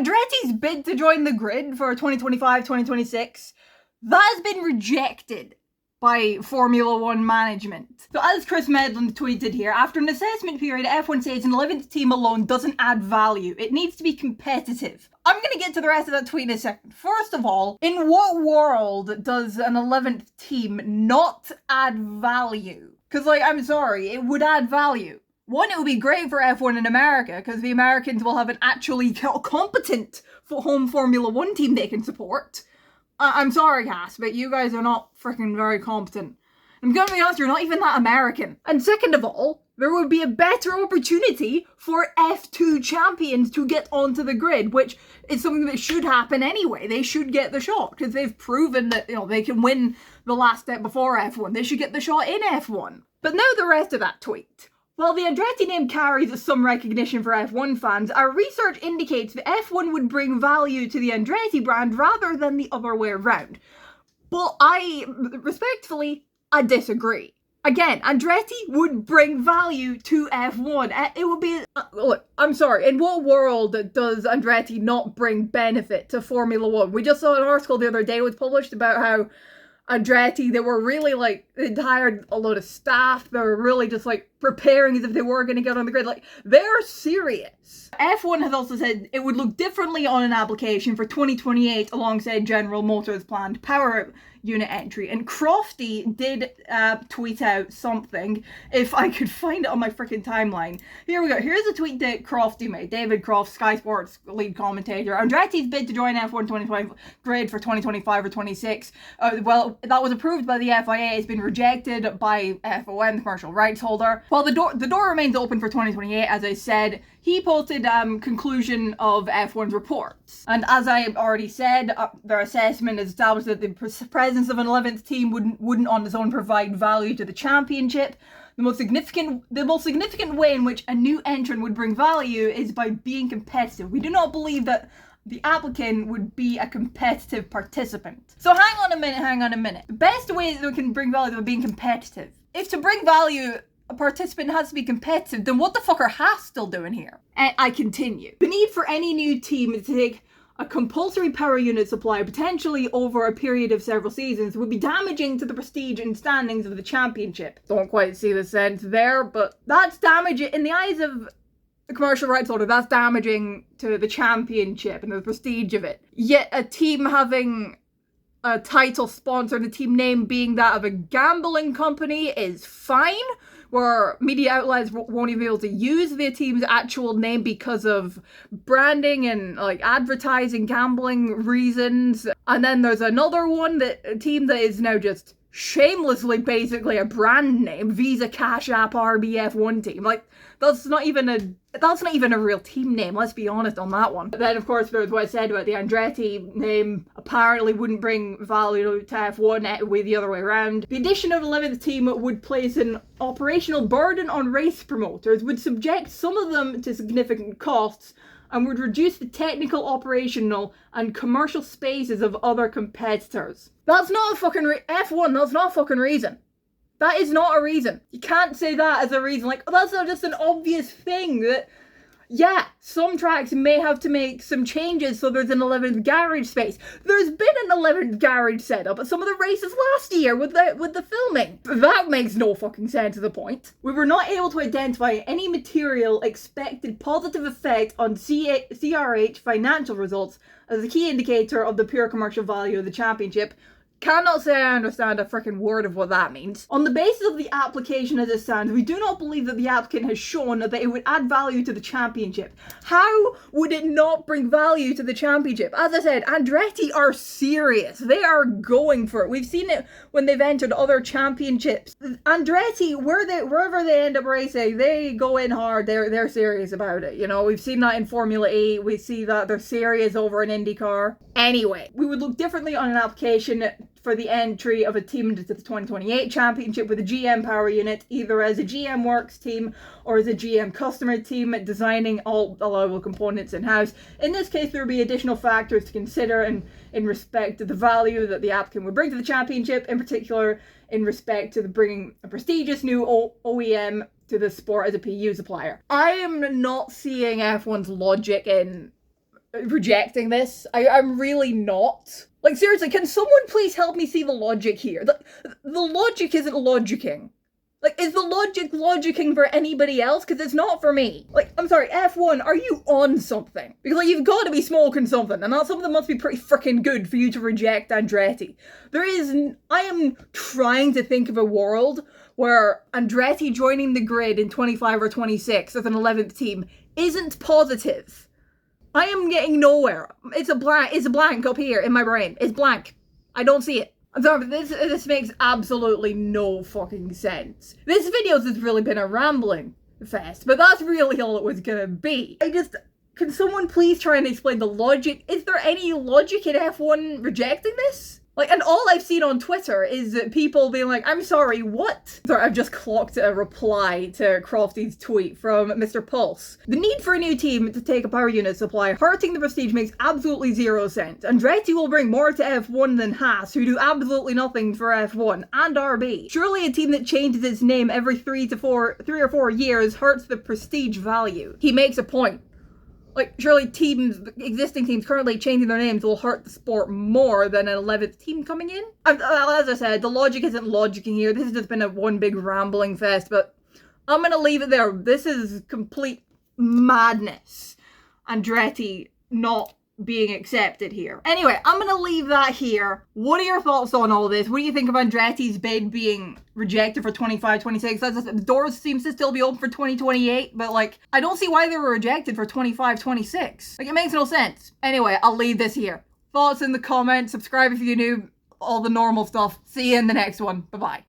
Andretti's bid to join the grid for 2025-2026, that has been rejected by Formula One management. So as Chris Medland tweeted here, after an assessment period, F1 says an 11th team alone doesn't add value. It needs to be competitive. I'm going to get to the rest of that tweet in a second. First of all, in what world does an 11th team not add value? Because, like, I'm sorry, it would add value. One, it would be great for F1 in America, because the Americans will have an actually competent home Formula One team they can support. I'm sorry, Cass, but you guys are not freaking very competent. I'm gonna be honest, you're not even that American. And second of all, there would be a better opportunity for F2 champions to get onto the grid, which is something that should happen anyway. They should get the shot, because they've proven that, you know, they can win the last step before F1. They should get the shot in F1. But now the rest of that tweet. While the Andretti name carries some recognition for F1 fans, our research indicates that F1 would bring value to the Andretti brand rather than the other way around. But I disagree. Again, Andretti would bring value to F1. It would be... look, I'm sorry, in what world does Andretti not bring benefit to Formula One? We just saw an article the other day was published about how Andretti, they were really like, they'd hired a load of staff, they were really just like preparing as if they were going to get on the grid. Like, they're serious. F1 has also said it would look differently on an application for 2028 alongside General Motors' planned power unit entry. And Crofty did tweet out something, if I could find it on my freaking timeline. Here we go. Here's a tweet that Crofty made. David Croft, Sky Sports lead commentator. Andretti's bid to join F1 2025 grid for 2025 or 26. Well, that was approved by the FIA. It's been rejected by FOM, the commercial rights holder. While the door remains open for 2028, as I said, he posted conclusion of F1's reports. And as I already said, their assessment has established that the presence of an 11th team wouldn't on its own provide value to the championship. The most significant way in which a new entrant would bring value is by being competitive. We do not believe that the applicant would be a competitive participant. So hang on a minute. The best way that we can bring value is by being competitive. If to bring value, a participant has to be competitive, then what the fuck are Haas still doing here? And I continue. The need for any new team to take a compulsory power unit supply, potentially over a period of several seasons, would be damaging to the prestige and standings of the championship. Don't quite see the sense there, but that's damaging in the eyes of the commercial rights holder. That's damaging to the championship and the prestige of it. Yet a team having a title sponsor and a team name being that of a gambling company is fine, where media outlets won't even be able to use the team's actual name because of branding and like advertising, gambling reasons. And then there's another one, a team that is now just shamelessly basically a brand name, Visa, Cash App, RBF1 team. Like, that's not even a real team name, let's be honest on that one. But then of course there's what I said about the Andretti name apparently wouldn't bring value to F1 with the other way around. The addition of 11th team would place an operational burden on race promoters, would subject some of them to significant costs, and would reduce the technical, operational, and commercial spaces of other competitors. That's not a fucking F1, that's not a fucking reason. That is not a reason. You can't say that as a reason. Like, oh, that's not just an obvious thing that, yeah, some tracks may have to make some changes so there's an 11th garage space. There's been an 11th garage set up at some of the races last year with the filming. That makes no fucking sense to the point. We were not able to identify any material expected positive effect on CRH financial results as a key indicator of the pure commercial value of the championship. Cannot say I understand a freaking word of what that means. On the basis of the application as it stands, we do not believe that the applicant has shown that it would add value to the championship. How would it not bring value to the championship? As I said, Andretti are serious. They are going for it. We've seen it when they've entered other championships. Andretti, wherever they end up racing, they go in hard. They're serious about it. You know, we've seen that in Formula E. We see that they're serious over in IndyCar. Anyway, we would look differently on an application for the entry of a team into the 2028 championship with a GM power unit, either as a GM Works team or as a GM customer team, designing all allowable components in-house. In this case, there will be additional factors to consider in respect to the value that the applicant would bring to the championship, in particular in respect to bringing a prestigious new OEM to the sport as a PU supplier. I am not seeing F1's logic in rejecting this. I'm really not. Like, seriously, can someone please help me see the logic here? The logic isn't logicking. Like, is the logic logicking for anybody else? Because it's not for me. Like, I'm sorry, F1, are you on something? Because, like, you've got to be smoking something, and that something must be pretty freaking good for you to reject Andretti. I am trying to think of a world where Andretti joining the grid in 25 or 26 as an 11th team isn't positive. I am getting nowhere. It's a blank up here in my brain. It's blank. I don't see it. I'm sorry, but this makes absolutely no fucking sense. This video's just really been a rambling fest, but that's really all it was gonna be. Can someone please try and explain the logic? Is there any logic in F1 rejecting this? Like, and all I've seen on Twitter is people being like, I'm sorry, what? Sorry, I've just clocked a reply to Crofty's tweet from Mr. Pulse. The need for a new team to take a power unit supply hurting the prestige makes absolutely zero sense. Andretti will bring more to F1 than Haas, who do absolutely nothing for F1 and RB. Surely a team that changes its name every 3 or 4 years hurts the prestige value. He makes a point. Like, surely existing teams currently changing their names will hurt the sport more than an 11th team coming in? As I said, the logic isn't logicking here. This has just been one big rambling fest, but I'm gonna leave it there. This is complete madness. Andretti not being accepted here. Anyway, I'm gonna leave that here. What are your thoughts on all this? What do you think of Andretti's bid being rejected for 25, 26? The doors seems to still be open for 2028, but like, I don't see why they were rejected for 25, 26. Like, it makes no sense. Anyway, I'll leave this here. Thoughts in the comments, subscribe if you're new, all the normal stuff. See you in the next one. Bye-bye.